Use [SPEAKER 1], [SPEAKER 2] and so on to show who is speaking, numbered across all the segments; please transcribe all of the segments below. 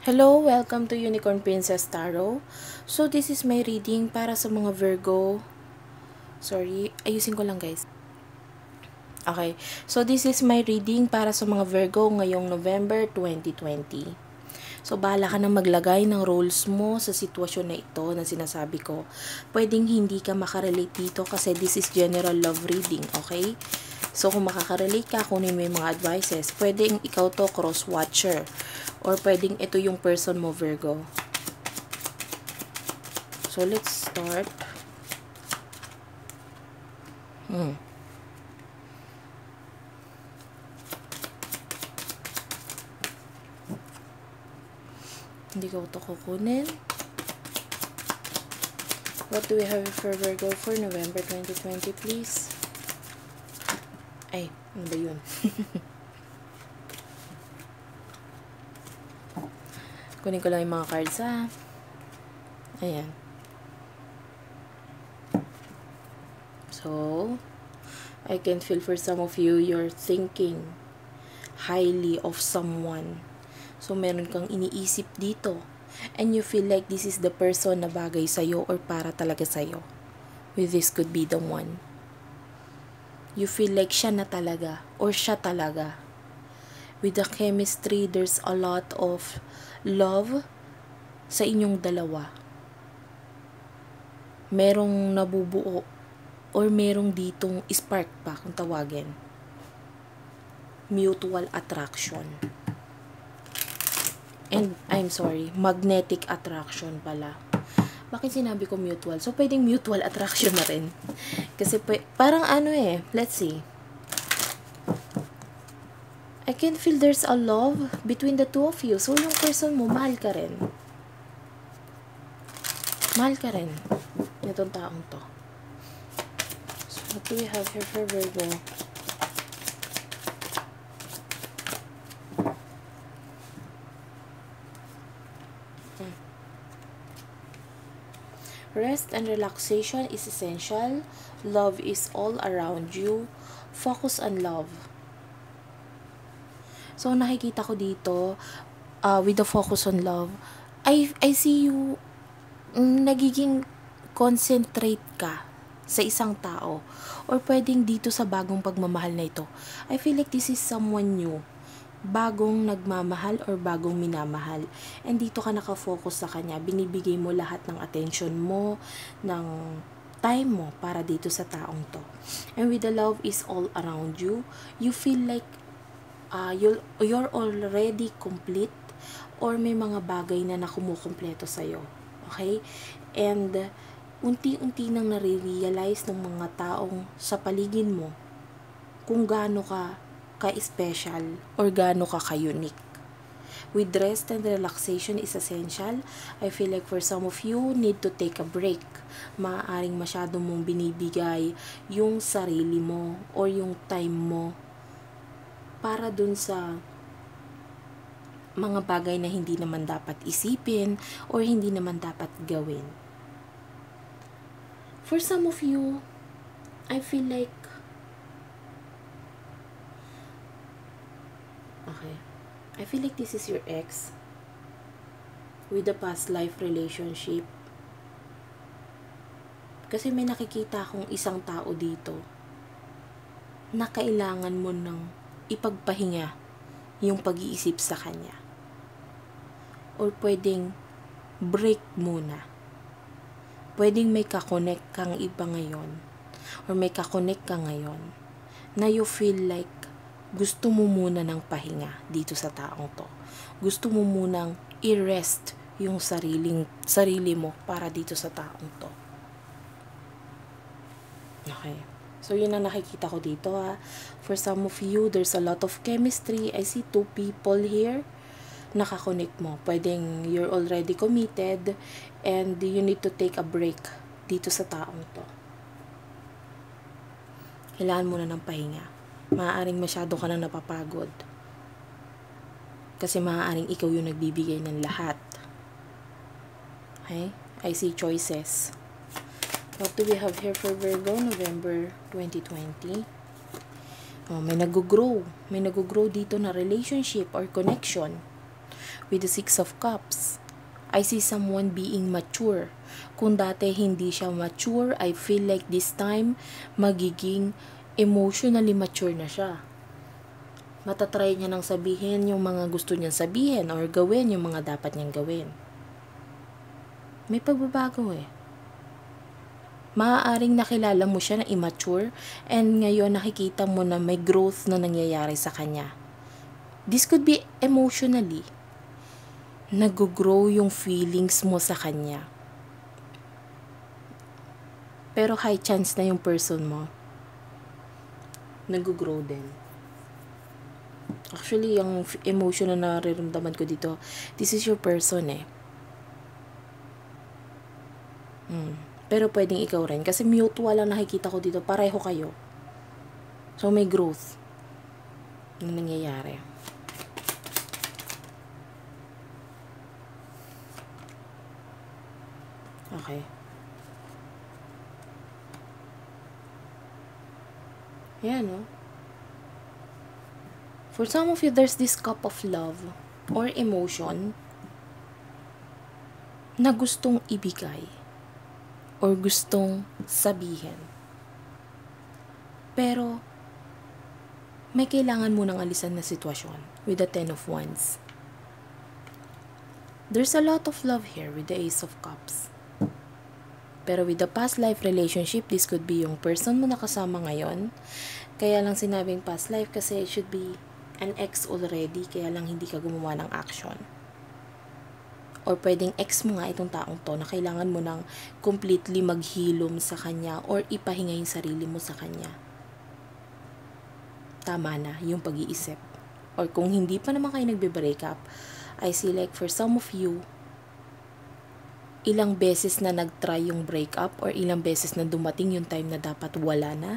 [SPEAKER 1] Hello, welcome to Unicorn Princess Tarot. So, this is my reading para sa mga Virgo. Sorry, ayusin ko lang guys. Okay, so this is my reading para sa mga Virgo ngayong November 2020. So, bahala ka na maglagay ng roles mo sa sitwasyon na ito na sinasabi ko. Pwedeng hindi ka makarelate dito kasi this is general love reading, okay? So, kung makakarelate ka, kunin mo yung mga advices. Pwedeng ikaw to cross-watcher. Or pwedeng ito yung person mo, Virgo. So, let's start. Hindi ko ito kukunin. What do we have for Virgo for November 2020, please? Ay, ano ba yun? Kunin ko lang yung mga cards, ha? Ayan. So, I can feel for some of you, you're thinking highly of someone. So, meron kang iniisip dito. And you feel like this is the person na bagay sa'yo or para talaga sa'yo. With this could be the one. You feel like siya na talaga or siya talaga. With the chemistry, there's a lot of love sa inyong dalawa. Merong nabubuo or merong ditong spark pa kung tawagin. Mutual attraction. And I'm sorry, magnetic attraction pala. Bakit sinabi ko mutual? So, pwedeng mutual attraction na rin. Kasi, parang ano let's see. I can feel there's a love between the two of you. So, yung person mo, mahal ka rin. Mahal ka rin. Itong taong to. So, what do we have here for Virgo? Rest and relaxation is essential. Love is all around you. Focus on love. So, nakikita ko dito, with the focus on love, I see you, nagiging concentrate ka sa isang tao. Or pwedeng dito sa bagong pagmamahal na ito. I feel like this is someone new. Bagong nagmamahal or bagong minamahal. And dito ka nakafocus sa kanya. Binibigay mo lahat ng attention mo, ng time mo para dito sa taong to. And with the love is all around you, you feel like you're already complete or may mga bagay na nakumukumpleto sa'yo. Okay? And unti-unti nang nare-realize ng mga taong sa paligid mo kung gaano ka-special or gaano ka-unique. With rest and relaxation is essential. I feel like for some of you, need to take a break. Maaaring masyado mong binibigay yung sarili mo or yung time mo para dun sa mga bagay na hindi naman dapat isipin or hindi naman dapat gawin. For some of you, I feel like I feel like this is your ex with a past life relationship. Kasi may nakikita akong isang tao dito na kailangan mo ng ipagpahinga yung pag-iisip sa kanya. Or pwedeng break muna. Pwedeng may kakonect kang iba ngayon or may kakonect ka ngayon na you feel like gusto mo muna ng pahinga dito sa taong to. Gusto mo munang i-rest yung sarili mo para dito sa taong to. Okay. So, yun ang nakikita ko dito, ha. For some of you, there's a lot of chemistry. I see two people here. Nakakonect mo. Pwedeng you're already committed and you need to take a break dito sa taong to. Kailangan mo na ng pahinga. Maaaring masyado ka na napapagod. Kasi maaaring ikaw yung nagbibigay ng lahat. Okay? I see choices. What do we have here for Virgo, November 2020? May nag-grow. May nag-grow dito na relationship or connection. with the Six of Cups. I see someone being mature. Kung dati hindi siya mature, I feel like this time, magiging emotionally mature na siya. Matatry niya nang sabihin yung mga gusto niyang sabihin or gawin yung mga dapat niyang gawin. May pagbabago eh. Maaaring nakilala mo siya na immature and ngayon nakikita mo na may growth na nangyayari sa kanya. This could be emotionally. Nag-grow yung feelings mo sa kanya. Pero high chance na yung person mo nag-grow din. Actually, yung emotion na nararamdaman ko dito, this is your person eh. Pero pwedeng ikaw rin. Kasi mutual lang nakikita ko dito. Pareho kayo. So, may growth na nangyayari. Okay. Ayan, no? For some of you, there's this cup of love or emotion na gustong ibigay or gustong sabihin. Pero, may kailangan mo nang alisan na sitwasyon with the Ten of Wands. There's a lot of love here with the Ace of Cups. Pero with the past life relationship, this could be yung person mo nakasama ngayon. Kaya lang sinabing past life kasi it should be an ex already, kaya lang hindi ka gumawa ng action. Or pwedeng ex mo nga itong taong to na kailangan mo nang completely maghilom sa kanya or ipahinga yung sarili mo sa kanya. Tama na yung pag-iisip. Or kung hindi pa naman kayo nagbe-break up, I see like for some of you, ilang beses na nag-try yung breakup or ilang beses na dumating yung time na dapat wala na.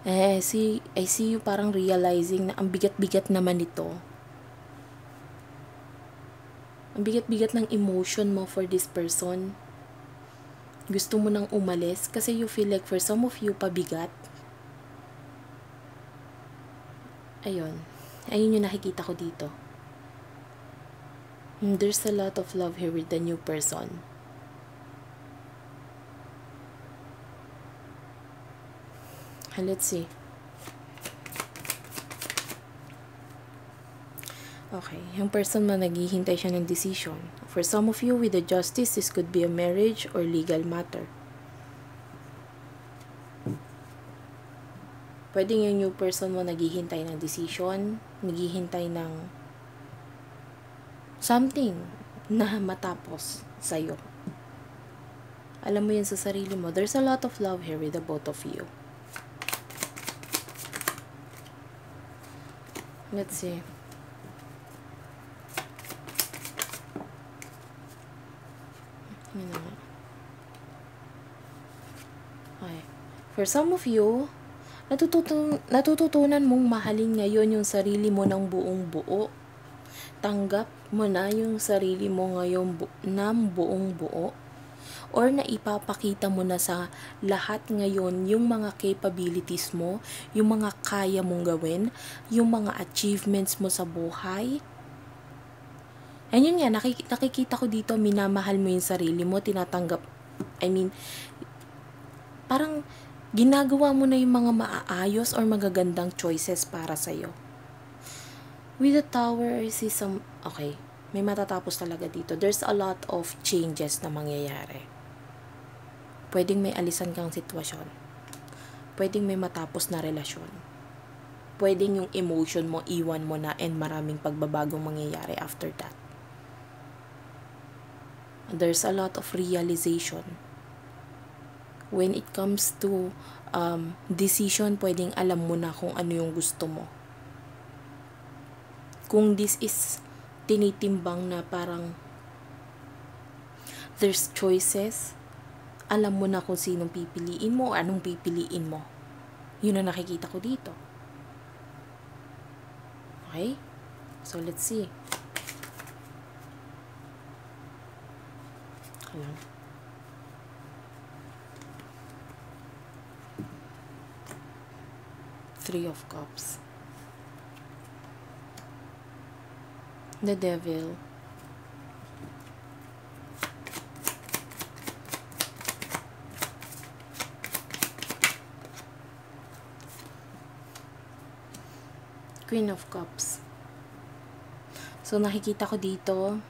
[SPEAKER 1] I see you parang realizing na ang bigat-bigat naman ito. Ang bigat-bigat ng emotion mo for this person. Gusto mo nang umalis kasi you feel like for some of you, pabigat. Ayun yung nakikita ko dito. There's a lot of love here with the new person. Let's see. Okay, yung person mo naghihintay siya ng decision. For some of you with the Justice, this could be a marriage or legal matter. Pwedeng yung new person mo naghihintay ng decision, naghihintay ng something na matapos sa'yo. Alam mo yun sa sarili mo. There's a lot of love here with the both of you. Let's see. Okay. For some of you, natututunan mong mahalin ngayon yung sarili mo ng buong buo. Tanggap mo na yung sarili mo ngayon ng buong buo. Or naipapakita mo na sa lahat ngayon yung mga capabilities mo, yung mga kaya mong gawin, yung mga achievements mo sa buhay. And yun nga, nakikita ko dito, minamahal mo yung sarili mo, tinatanggap, parang ginagawa mo na yung mga maaayos or magagandang choices para sa'yo. With the Tower, I see okay, may matatapos talaga dito. There's a lot of changes na mangyayari. Pwedeng may alisan kang sitwasyon. Pwedeng may matapos na relasyon. Pwedeng yung emotion mo, iwan mo na and maraming pagbabagong mangyayari after that. There's a lot of realization. When it comes to decision, pwedeng alam mo na kung ano yung gusto mo. Kung this is tinitimbang na parang there's choices, alam mo na kung sinong pipiliin mo o anong pipiliin mo. Yun ang nakikita ko dito. Okay? So, let's see. Alam. Three of Cups. The Devil. Queen of Cups. So, nakikita ko dito,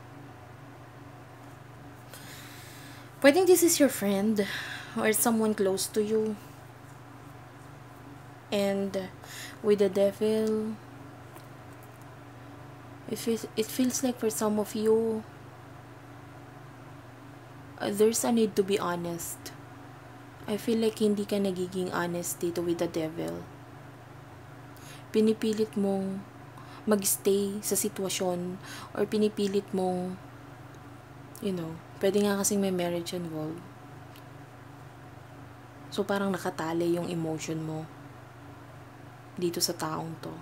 [SPEAKER 1] pwedeng this is your friend or someone close to you. And with the Devil, it feels like for some of you, there's a need to be honest. I feel like hindi ka nagiging honest dito with the Devil. Pinipilit mong magstay sa sitwasyon or pinipilit mong, pwede nga kasing may marriage involved. So, parang nakatali yung emotion mo dito sa taong to.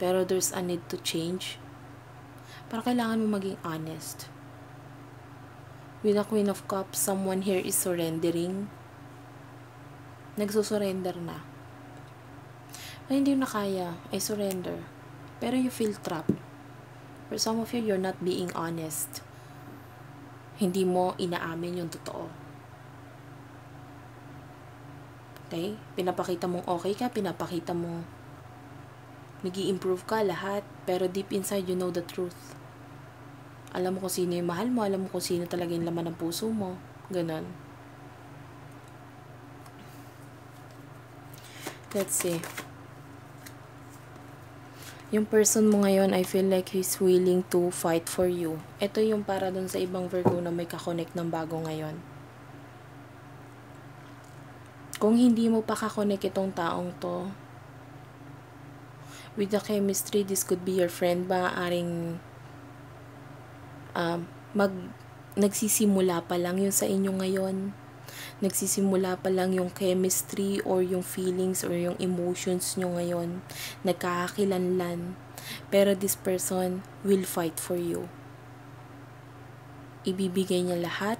[SPEAKER 1] Pero there's a need to change. Parang kailangan mo maging honest. With the Queen of Cups, someone here is surrendering. Nagsusurrender na. Ay, hindi mo na kaya. I surrender. Pero you feel trapped. For some of you, you're not being honest. Hindi mo inaamin yung totoo. Okay? Pinapakita mong okay ka, pinapakita mong nag-i-improve ka lahat, pero deep inside, you know the truth. Alam mo kung sino yung mahal mo, alam mo kung sino talaga yung laman ng puso mo. Ganon. Let's see. Yung person mo ngayon, I feel like he's willing to fight for you. Ito yung para dun sa ibang Virgo na may kakonect ng bago ngayon. Kung hindi mo pa kakonect itong taong to, with the chemistry, this could be your friend. Maaaring nagsisimula pa lang yun sa inyo ngayon. Nagsisimula pa lang yung chemistry or yung feelings or yung emotions nyo ngayon. Nagkakakilanlan. Pero this person will fight for you. Ibibigay niya lahat.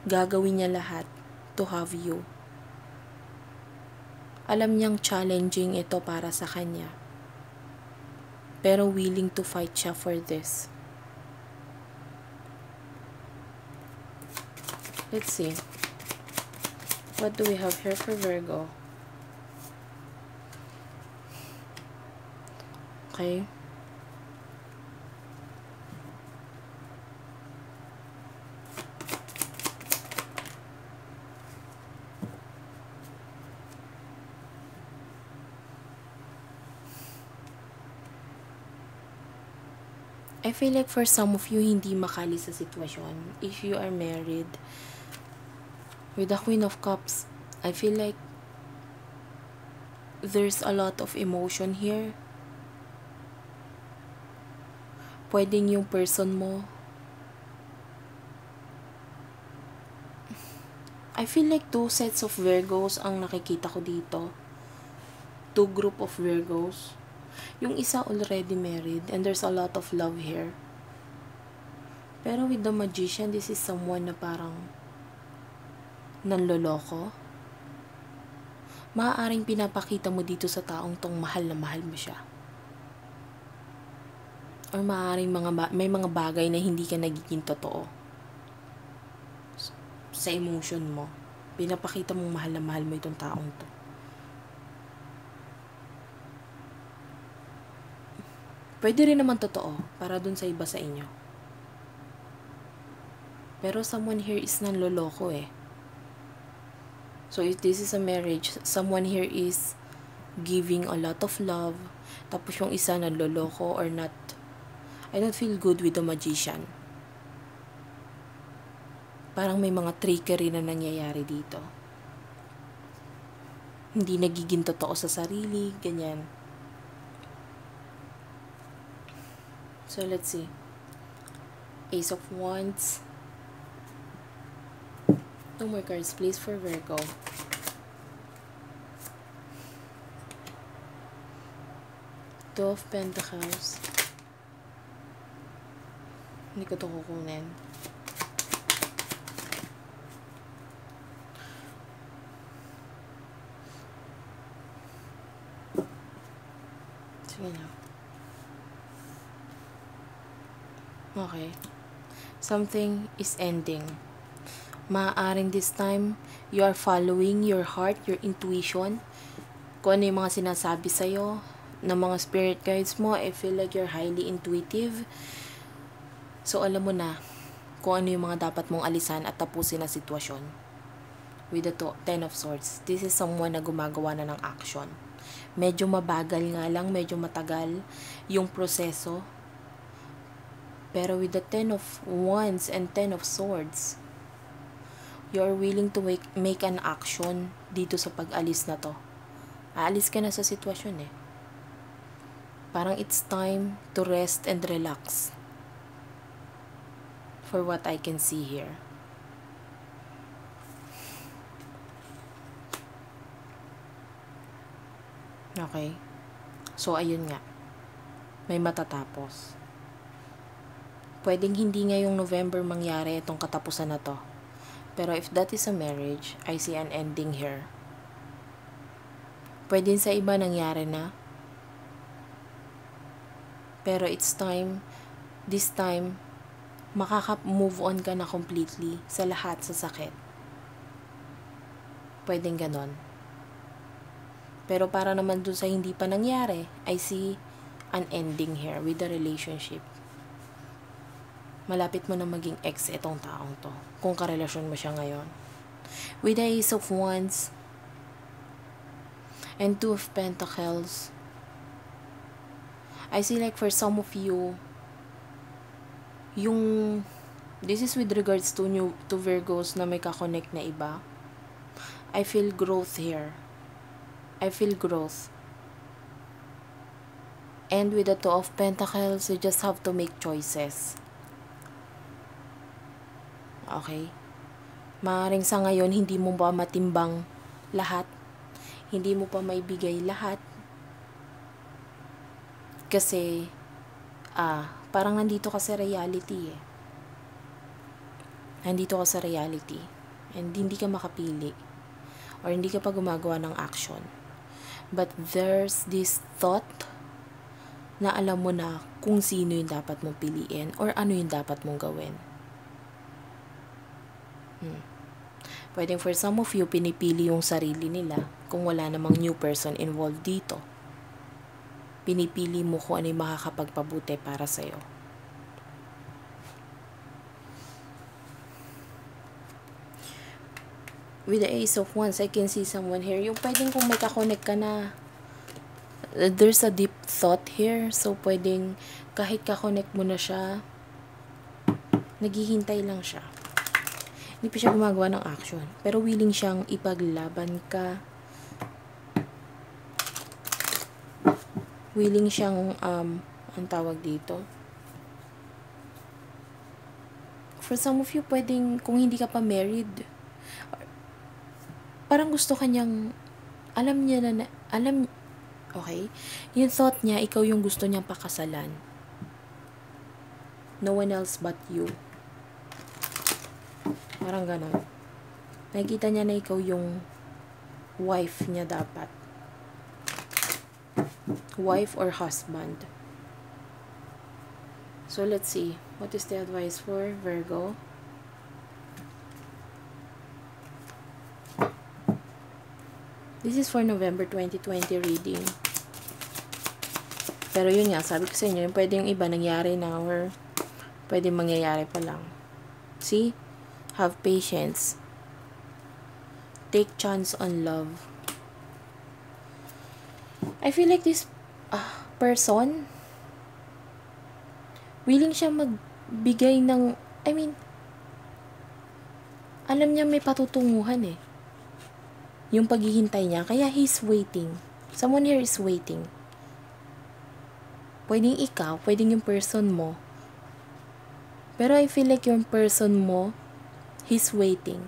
[SPEAKER 1] Gagawin niya lahat to have you. Alam niyang challenging ito para sa kanya. Pero willing to fight siya for this. Let's see. What do we have here for Virgo? Okay. I feel like for some of you, hindi makali sa sitwasyon. If you are married, with the Queen of Cups, I feel like there's a lot of emotion here. Pwedeng yung person mo, I feel like two sets of Virgos ang nakikita ko dito. Two group of Virgos. Yung isa already married and there's a lot of love here. Pero with the Magician, this is someone na parang nanloloko. Maaaring pinapakita mo dito sa taong tong mahal na mahal mo siya. Or maaaring may mga bagay na hindi ka nagiging totoo sa emotion mo. Pinapakita mong mahal na mahal mo itong taong to. Pwede rin naman totoo para dun sa iba sa inyo. Pero someone here is nanloloko eh. So if this is a marriage, someone here is giving a lot of love, tapos yung isa nanloloko or not. I don't feel good with the Magician. Parang may mga trickery na nangyayari dito. Hindi nagiging totoo sa sarili, ganyan. So let's see. Ace of Wands. No more cards please for Virgo. Two of Pentacles. Hindi ko ito kukunin. Sige na. Okay. Something is ending. Maaaring this time, you are following your heart, your intuition. Kung ano yung mga sinasabi sa'yo ng mga spirit guides mo, I feel like you're highly intuitive. So, alam mo na kung ano yung mga dapat mong alisan at tapusin na sitwasyon. With the Ten of Swords, this is someone na gumagawa na ng action. Medyo mabagal nga lang, medyo matagal yung proseso. Pero with the Ten of Wands and Ten of Swords, you are willing to make an action dito sa pag-alis na to. Aalis ka na sa sitwasyon eh. Parang it's time to rest and relax. For what I can see here. Okay. So, ayun nga. May matatapos. Pwedeng hindi ngayong November mangyari itong katapusan na to. Pero if that is a marriage, I see an ending here. Pwedeng sa iba nangyari na. Pero it's time, this time, makaka-move on ka na completely sa lahat sa sakit. Pwedeng ganon. Pero para naman dun sa hindi pa nangyari, I see an ending here with the relationship. Malapit mo na maging ex itong taong to, kung karelasyon mo siya ngayon. With the Ace of Wands and Two of Pentacles, I see like for some of you, this is with regards to Virgos na may kakonect na iba. I feel growth here. I feel growth. And with the Two of Pentacles, you just have to make choices. Okay? Maaaring sa ngayon, hindi mo pa matimbang lahat. Hindi mo pa maibigay lahat. Kasi, parang nandito ka sa reality eh. Nandito ka sa reality. And hindi ka makapili. Or hindi ka pa gumagawa ng action. But there's this thought na alam mo na kung sino yung dapat mong piliin or ano yung dapat mong gawin. Pwedeng for some of you, pinipili yung sarili nila kung wala namang new person involved dito. Pinipili mo kung ano yung makakapagpabuti para sa'yo. With the Ace of Wands, I can see someone here. Yung pwedeng kung may kakonect ka na, there's a deep thought here. So, pwedeng kahit kakonect mo na siya, naghihintay lang siya. Hindi pa siya gumagawa ng action. Pero willing siyang ipaglaban ka. Willing siyang, ang tawag dito. For some of you, pwedeng, kung hindi ka pa married, parang gusto kanyang, okay? Yung thought niya, ikaw yung gusto niyang pakasalan. No one else but you. Parang ganon. Nakikita niya na ikaw yung wife niya dapat. Wife or husband. So, let's see. What is the advice for Virgo? This is for November 2020 reading. Pero yun nga, sabi ko sa inyo, yung pwede yung iba nangyari na or pwede mangyayari pa lang. See? Have patience. Take chance on love. I feel like this person, willing siya magbigay ng, alam niya may patutunguhan eh. Yung paghihintay niya, kaya he's waiting. Someone here is waiting. Pwedeng ikaw, pwedeng yung person mo. Pero I feel like yung person mo, he's waiting.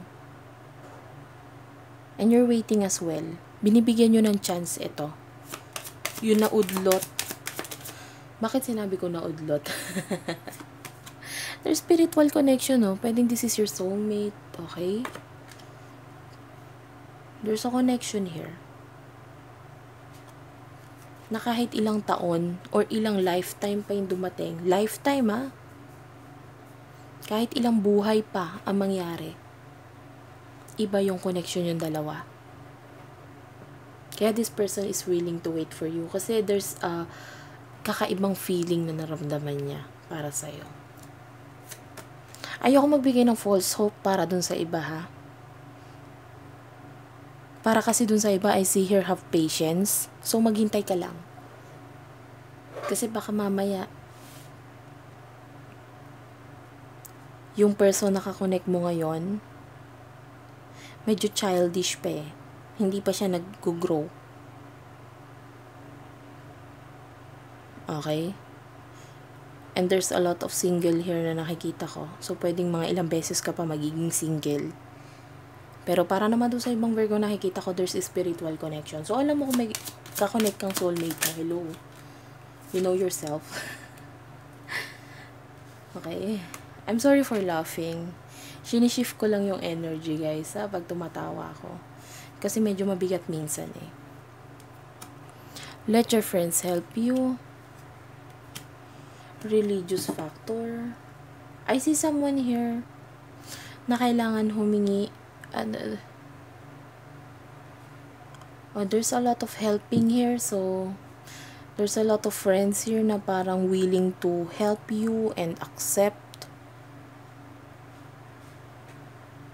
[SPEAKER 1] And you're waiting as well. Binibigyan nyo ng chance ito. Yung naudlot. Bakit sinabi ko naudlot? There's spiritual connection, no? Pwedeng this is your soulmate, okay? There's a connection here. Na kahit ilang taon or ilang lifetime pa yung dumating. Lifetime, ha? Kahit ilang buhay pa ang mangyari, iba yung connection yung dalawa. Kaya this person is willing to wait for you kasi there's a kakaibang feeling na naramdaman niya para sa'yo. Ayoko magbigay ng false hope para dun sa iba, ha? Para kasi dun sa iba, I see here, have patience. So, maghintay ka lang. Kasi baka mamaya, yung person na kakonect mo ngayon, medyo childish pa eh. Hindi pa siya nag-grow. Okay? And there's a lot of single here na nakikita ko. So, pwedeng mga ilang beses ka pa magiging single. Pero para naman doon sa ibang Virgo nakikita ko, there's a spiritual connection. So, alam mo kung may kakonect kang soulmate na, hello. You know yourself. Okay. I'm sorry for laughing. Sinishift ko lang yung energy, guys, ha, pag tumatawa ako. Kasi medyo mabigat minsan eh. Let your friends help you. Religious factor. I see someone here na kailangan humingi. There's a lot of helping here. So, there's a lot of friends here na parang willing to help you and accept.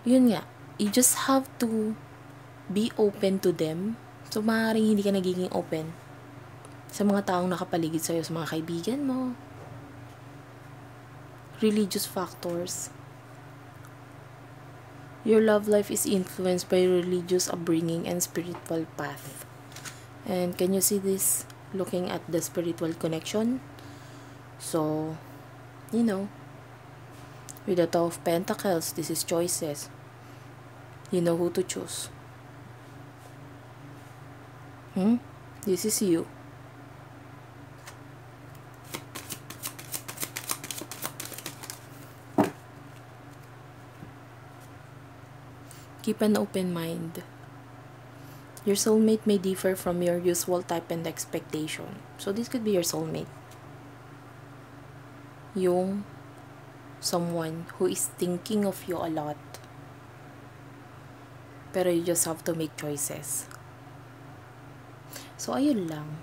[SPEAKER 1] Yun nga. You just have to be open to them. So, maaaring hindi ka nagiging open sa mga taong nakapaligid sa'yo, sa mga kaibigan mo. Religious factors. Your love life is influenced by religious upbringing and spiritual path. And can you see this? Looking at the spiritual connection. So, you know, with the Two of Pentacles, this is choices. You know who to choose. This is you. Keep an open mind. Your soulmate may differ from your usual type and expectation. So this could be your soulmate. Yung someone who is thinking of you a lot. Pero you just have to make choices. So, ayun lang.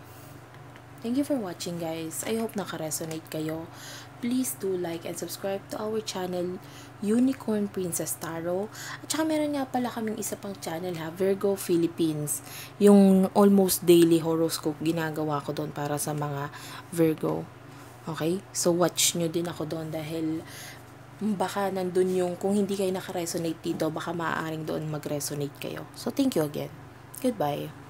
[SPEAKER 1] Thank you for watching, guys. I hope naka-resonate kayo. Please do like and subscribe to our channel, Unicorn Princess Tarot. At saka meron nga pala kaming isa pang channel, ha, Virgo Philippines. Yung almost daily horoscope, ginagawa ko doon para sa mga Virgo. Okay? So, watch nyo din ako doon dahil baka nandun yung, kung hindi kayo naka-resonate dito, baka maaaring doon mag-resonate kayo. So, thank you again. Goodbye.